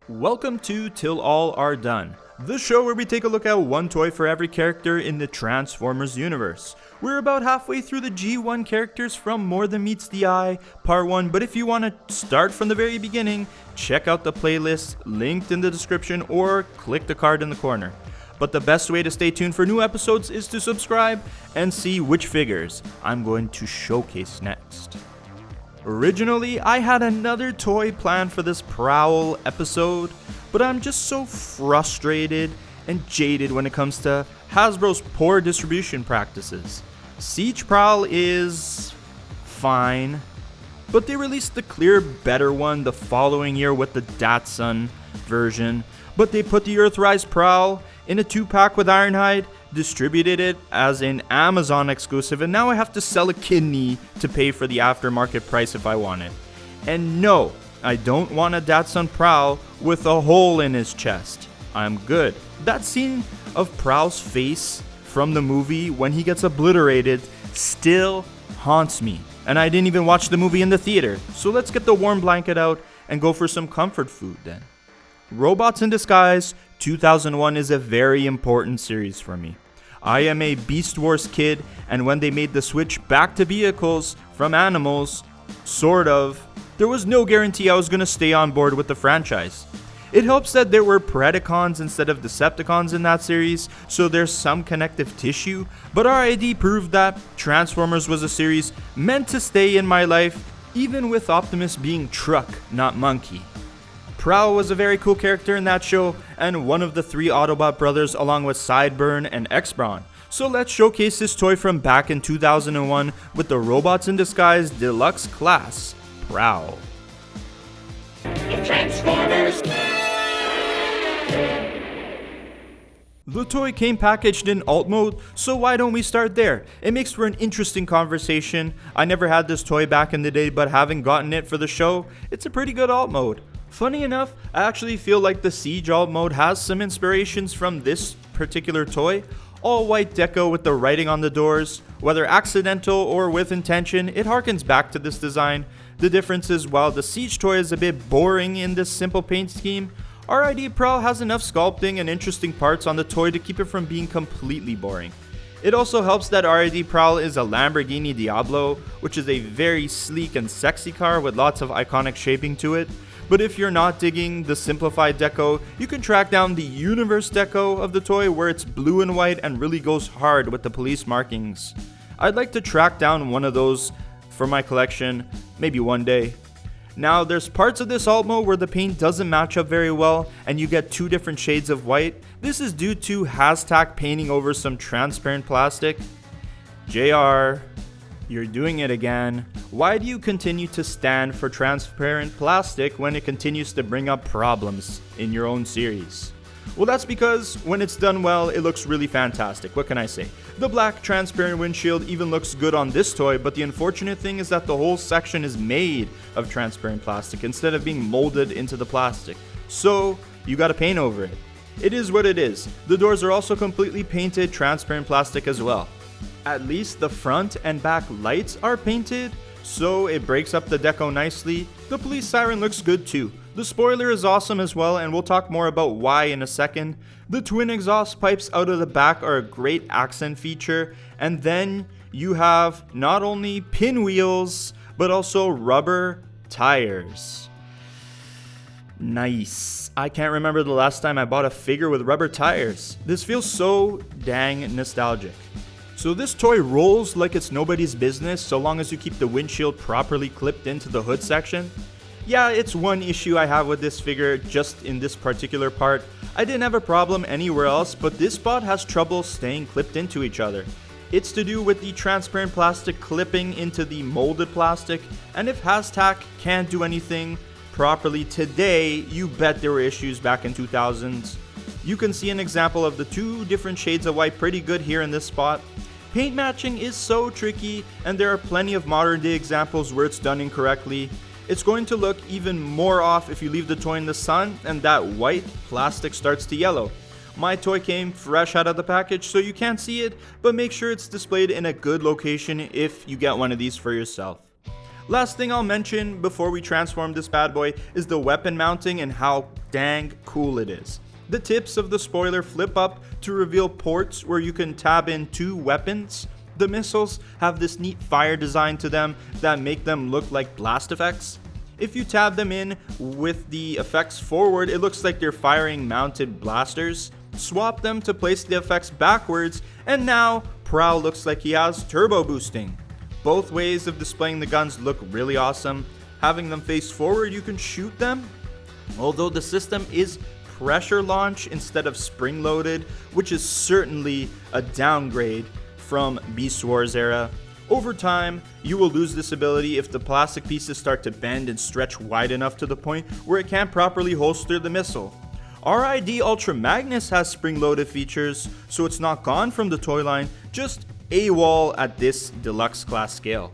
Welcome to Till All Are Done, the show where we take a look at one toy for every character in the Transformers universe. We're about halfway through the G1 characters from More Than Meets the Eye, Part 1, but if you want to start from the very beginning, check out the playlist linked in the description or click the card in the corner. But the best way to stay tuned for new episodes is to subscribe and see which figures I'm going to showcase next. Originally, I had another toy planned for this Prowl episode, but I'm just so frustrated and jaded when it comes to Hasbro's poor distribution practices. Siege Prowl is fine, but they released the clear better one the following year with the Datsun version, but they put the Earthrise Prowl in a 2-pack with Ironhide, distributed it as an Amazon exclusive, and now I have to sell a kidney to pay for the aftermarket price if I want it. And no, I don't want a Datsun Prowl with a hole in his chest. I'm good. That scene of Prowl's face from the movie when he gets obliterated still haunts me. And I didn't even watch the movie in the theater, so let's get the warm blanket out and go for some comfort food then. Robots in Disguise 2001 is a very important series for me. I am a Beast Wars kid, and when they made the switch back to vehicles from animals, there was no guarantee I was going to stay on board with the franchise. It helps that there were Predacons instead of Decepticons in that series, so there's some connective tissue, but RID proved that Transformers was a series meant to stay in my life, even with Optimus being truck, not monkey. Prowl was a very cool character in that show, and one of the 3 Autobot brothers along with Sideburn and X-Brawn. So let's showcase this toy from back in 2001 with the Robots in Disguise Deluxe Class Prowl. Transformers! The toy came packaged in alt mode, so why don't we start there? It makes for an interesting conversation. I never had this toy back in the day, but having gotten it for the show, it's a pretty good alt mode. Funny enough, I actually feel like the Siege alt mode has some inspirations from this particular toy. All white deco with the writing on the doors, whether accidental or with intention, it harkens back to this design. The difference is while the Siege toy is a bit boring in this simple paint scheme, RID Prowl has enough sculpting and interesting parts on the toy to keep it from being completely boring. It also helps that RID Prowl is a Lamborghini Diablo, which is a very sleek and sexy car with lots of iconic shaping to it. But if you're not digging the simplified deco, you can track down the universe deco of the toy where it's blue and white and really goes hard with the police markings. I'd like to track down one of those for my collection, maybe one day. Now there's parts of this alt mode where the paint doesn't match up very well and you get 2 different shades of white. This is due to Hashtag painting over some transparent plastic. JR, you're doing it again. Why do you continue to stand for transparent plastic when it continues to bring up problems in your own series? Well, that's because when it's done well, it looks really fantastic. What can I say? The black transparent windshield even looks good on this toy, but the unfortunate thing is that the whole section is made of transparent plastic instead of being molded into the plastic. So, you gotta paint over it. It is what it is. The doors are also completely painted transparent plastic as well. At least the front and back lights are painted, so it breaks up the deco nicely. The police siren looks good too. The spoiler is awesome as well, and we'll talk more about why in a second. The twin exhaust pipes out of the back are a great accent feature, and then you have not only pinwheels, but also rubber tires. Nice. I can't remember the last time I bought a figure with rubber tires. This feels so dang nostalgic. So this toy rolls like it's nobody's business so long as you keep the windshield properly clipped into the hood section. Yeah, it's one issue I have with this figure just in this particular part. I didn't have a problem anywhere else, but this spot has trouble staying clipped into each other. It's to do with the transparent plastic clipping into the molded plastic, and if Hashtag can't do anything properly today, you bet there were issues back in 2000s. You can see an example of the 2 different shades of white pretty good here in this spot. Paint matching is so tricky, and there are plenty of modern day examples where it's done incorrectly. It's going to look even more off if you leave the toy in the sun and that white plastic starts to yellow. My toy came fresh out of the package, so you can't see it, but make sure it's displayed in a good location if you get one of these for yourself. Last thing I'll mention before we transform this bad boy is the weapon mounting and how dang cool it is. The tips of the spoiler flip up to reveal ports where you can tab in 2 weapons. The missiles have this neat fire design to them that make them look like blast effects. If you tab them in with the effects forward, it looks like they're firing mounted blasters. Swap them to place the effects backwards, and now Prowl looks like he has turbo boosting. Both ways of displaying the guns look really awesome. Having them face forward, you can shoot them. Although the system is pressure launch instead of spring loaded, which is certainly a downgrade from Beast Wars era. Over time, you will lose this ability if the plastic pieces start to bend and stretch wide enough to the point where it can't properly holster the missile. RID Ultra Magnus has spring-loaded features, so it's not gone from the toy line, just AWOL at this deluxe class scale.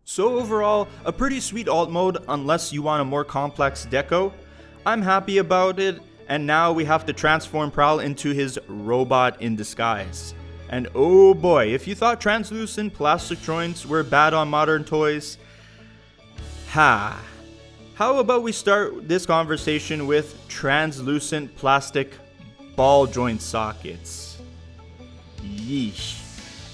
So overall, a pretty sweet alt mode unless you want a more complex deco. I'm happy about it, and now we have to transform Prowl into his robot in disguise. And oh boy, if you thought translucent plastic joints were bad on modern toys, how about we start this conversation with translucent plastic ball joint sockets? Yeesh.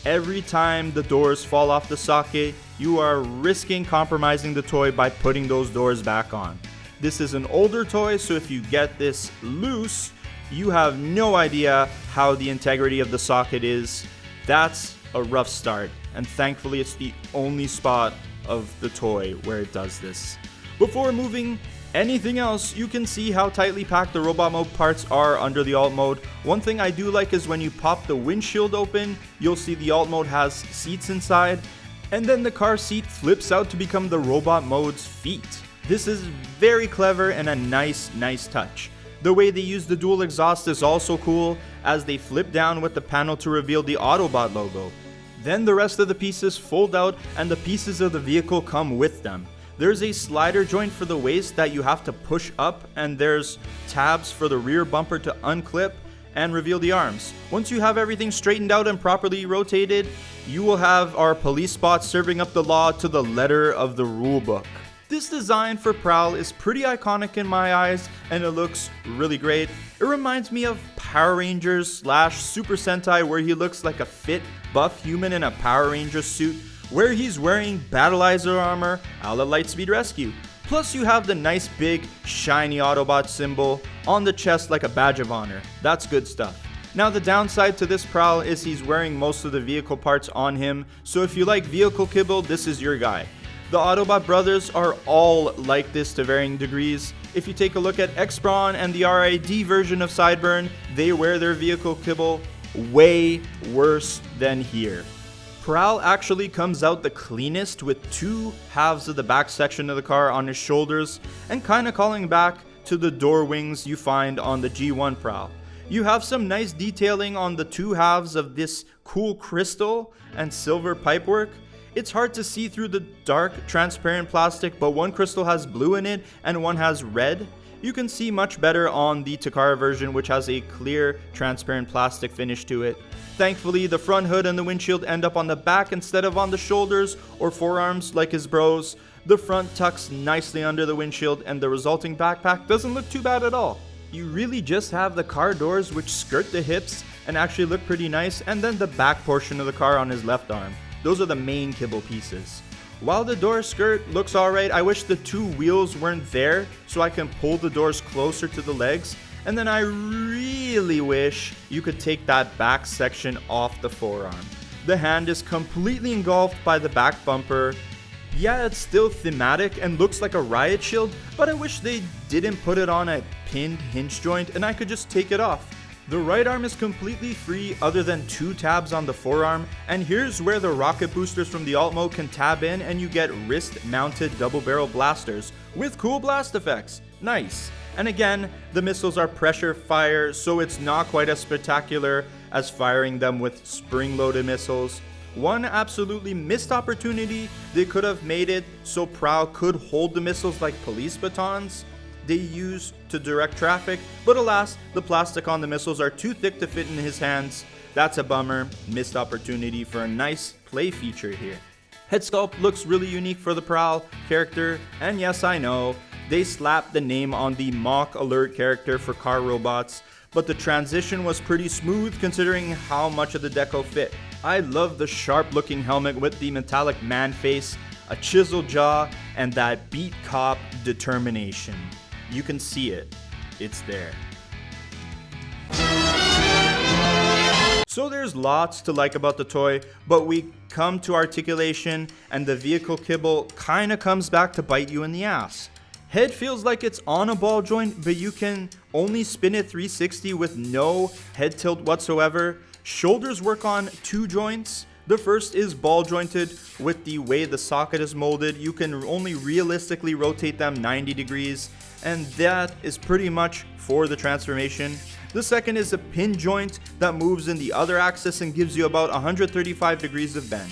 Every time the doors fall off the socket, you are risking compromising the toy by putting those doors back on. This is an older toy, so if you get this loose, you have no idea how the integrity of the socket is. That's a rough start, and thankfully it's the only spot of the toy where it does this. Before moving anything else, you can see how tightly packed the robot mode parts are under the alt mode. One thing I do like is when you pop the windshield open, you'll see the alt mode has seats inside, and then the car seat flips out to become the robot mode's feet. This is very clever and a nice touch. The way they use the dual exhaust is also cool, as they flip down with the panel to reveal the Autobot logo. Then the rest of the pieces fold out and the pieces of the vehicle come with them. There's a slider joint for the waist that you have to push up, and there's tabs for the rear bumper to unclip and reveal the arms. Once you have everything straightened out and properly rotated, you will have our police spot serving up the law to the letter of the rulebook. This design for Prowl is pretty iconic in my eyes, and it looks really great. It reminds me of Power Rangers / Super Sentai, where he looks like a fit, buff human in a Power Ranger suit, where he's wearing Battleizer armor a la Lightspeed Rescue. Plus you have the nice big shiny Autobot symbol on the chest like a badge of honor. That's good stuff. Now the downside to this Prowl is he's wearing most of the vehicle parts on him, so if you like vehicle kibble, this is your guy. The Autobot Brothers are all like this to varying degrees. If you take a look at X-Brawn and the RID version of Sideburn, they wear their vehicle kibble way worse than here. Prowl actually comes out the cleanest with 2 halves of the back section of the car on his shoulders, and kinda calling back to the door wings you find on the G1 Prowl. You have some nice detailing on the 2 halves of this cool crystal and silver pipework. It's hard to see through the dark transparent plastic, but one crystal has blue in it and one has red. You can see much better on the Takara version, which has a clear transparent plastic finish to it. Thankfully, the front hood and the windshield end up on the back instead of on the shoulders or forearms like his bros. The front tucks nicely under the windshield, and the resulting backpack doesn't look too bad at all. You really just have the car doors, which skirt the hips and actually look pretty nice, and then the back portion of the car on his left arm. Those are the main kibble pieces. While the door skirt looks alright, I wish the 2 wheels weren't there so I can pull the doors closer to the legs, and then I really wish you could take that back section off the forearm. The hand is completely engulfed by the back bumper. Yeah, it's still thematic and looks like a riot shield, but I wish they didn't put it on a pinned hinge joint and I could just take it off. The right arm is completely free other than 2 tabs on the forearm, and here's where the rocket boosters from the alt mode can tab in and you get wrist mounted double barrel blasters with cool blast effects. Nice. And again, the missiles are pressure fire, so it's not quite as spectacular as firing them with spring loaded missiles. One absolutely missed opportunity, they could have made it so Prowl could hold the missiles like police batons they use to direct traffic, but alas, the plastic on the missiles are too thick to fit in his hands. That's a bummer. Missed opportunity for a nice play feature here. Head sculpt looks really unique for the Prowl character, and yes, I know, they slapped the name on the Mock Alert character for car robots, but the transition was pretty smooth considering how much of the deco fit. I love the sharp looking helmet with the metallic man face, a chiseled jaw, and that beat cop determination. You can see it. It's there. So there's lots to like about the toy, but we come to articulation and the vehicle kibble kinda comes back to bite you in the ass. Head feels like it's on a ball joint, but you can only spin it 360 with no head tilt whatsoever. Shoulders work on 2 joints. The first is ball jointed with the way the socket is molded. You can only realistically rotate them 90 degrees, and that is pretty much for the transformation. The second is a pin joint that moves in the other axis and gives you about 135 degrees of bend.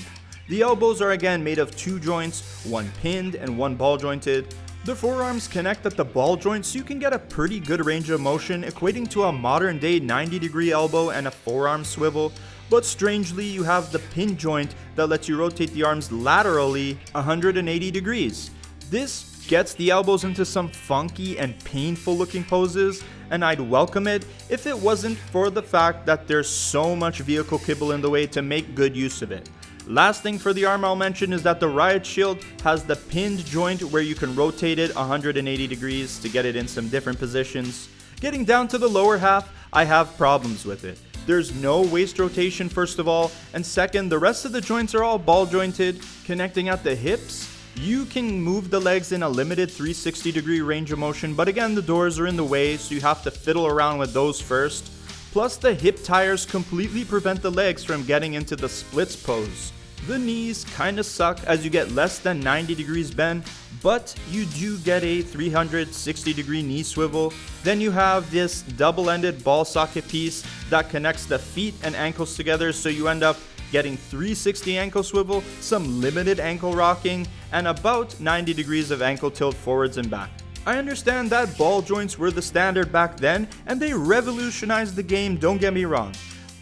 The elbows are again made of 2 joints, one pinned and one ball jointed. The forearms connect at the ball joint so you can get a pretty good range of motion, equating to a modern day 90-degree elbow and a forearm swivel. But strangely, you have the pin joint that lets you rotate the arms laterally 180 degrees. This gets the elbows into some funky and painful looking poses, and I'd welcome it if it wasn't for the fact that there's so much vehicle kibble in the way to make good use of it. Last thing for the arm I'll mention is that the riot shield has the pinned joint where you can rotate it 180 degrees to get it in some different positions. Getting down to the lower half, I have problems with it. There's no waist rotation first of all, and second, the rest of the joints are all ball jointed, connecting at the hips. You can move the legs in a limited 360 degree range of motion, but again the doors are in the way, so you have to fiddle around with those first. Plus the hip tires completely prevent the legs from getting into the splits pose. The knees kinda suck as you get less than 90 degrees bend, but you do get a 360 degree knee swivel. Then you have this double-ended ball socket piece that connects the feet and ankles together, so you end up getting 360 ankle swivel, some limited ankle rocking, and about 90 degrees of ankle tilt forwards and back. I understand that ball joints were the standard back then, and they revolutionized the game, don't get me wrong.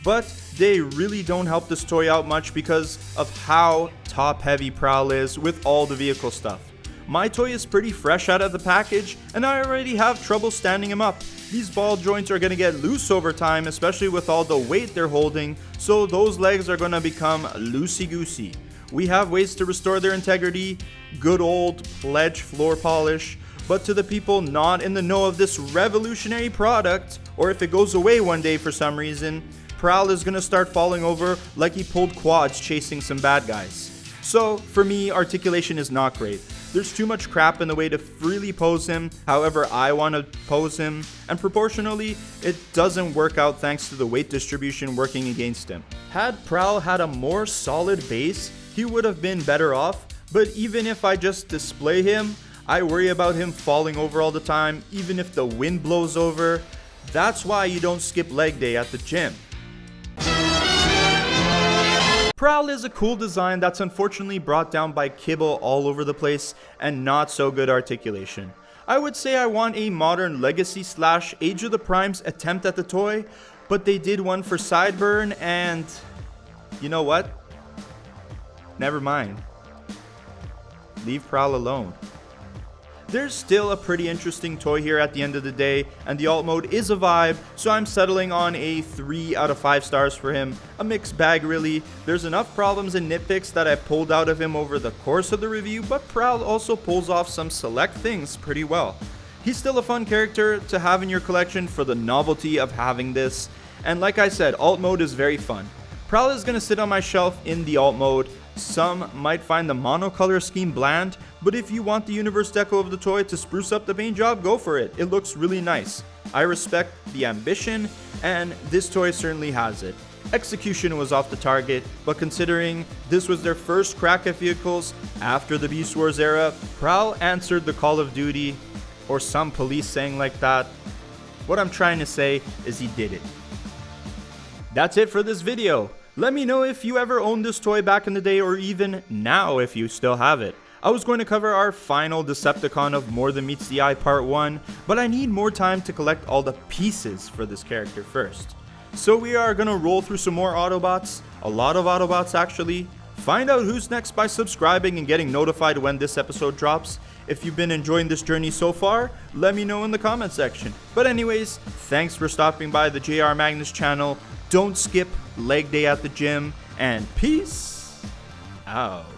But they really don't help this toy out much because of how top-heavy Prowl is with all the vehicle stuff. My toy is pretty fresh out of the package, and I already have trouble standing him up. These ball joints are going to get loose over time, especially with all the weight they're holding, so those legs are going to become loosey-goosey. We have ways to restore their integrity, good old pledge floor polish, but to the people not in the know of this revolutionary product, or if it goes away one day for some reason, Prowl is going to start falling over like he pulled quads chasing some bad guys. So for me, articulation is not great. There's too much crap in the way to freely pose him however I want to pose him, and proportionally, it doesn't work out thanks to the weight distribution working against him. Had Prowl had a more solid base, he would have been better off, but even if I just display him, I worry about him falling over all the time, even if the wind blows over. That's why you don't skip leg day at the gym. Prowl is a cool design that's unfortunately brought down by kibble all over the place and not so good articulation. I would say I want a modern legacy / Age of the Primes attempt at the toy, but they did one for Sideburn and you know what? Never mind. Leave Prowl alone. There's still a pretty interesting toy here at the end of the day, and the alt mode is a vibe, so I'm settling on a 3 out of 5 stars for him. A mixed bag really. There's enough problems and nitpicks that I pulled out of him over the course of the review, but Prowl also pulls off some select things pretty well. He's still a fun character to have in your collection for the novelty of having this, and like I said, alt mode is very fun. Prowl is going to sit on my shelf in the alt mode. Some might find the monocolor scheme bland, but if you want the universe deco of the toy to spruce up the paint job, go for it. It looks really nice. I respect the ambition, and this toy certainly has it. Execution was off the target, but considering this was their first crack at vehicles after the Beast Wars era, Prowl answered the call of duty, or some police saying like that. What I'm trying to say is he did it. That's it for this video. Let me know if you ever owned this toy back in the day, or even now if you still have it. I was going to cover our final Decepticon of More Than Meets the Eye Part 1, but I need more time to collect all the pieces for this character first. So we are going to roll through some more Autobots, a lot of Autobots actually, Find out who's next by subscribing and getting notified when this episode drops. If you've been enjoying this journey so far, let me know in the comment section. But anyways, thanks for stopping by the JR Magnus channel. Don't skip leg day at the gym, and peace out.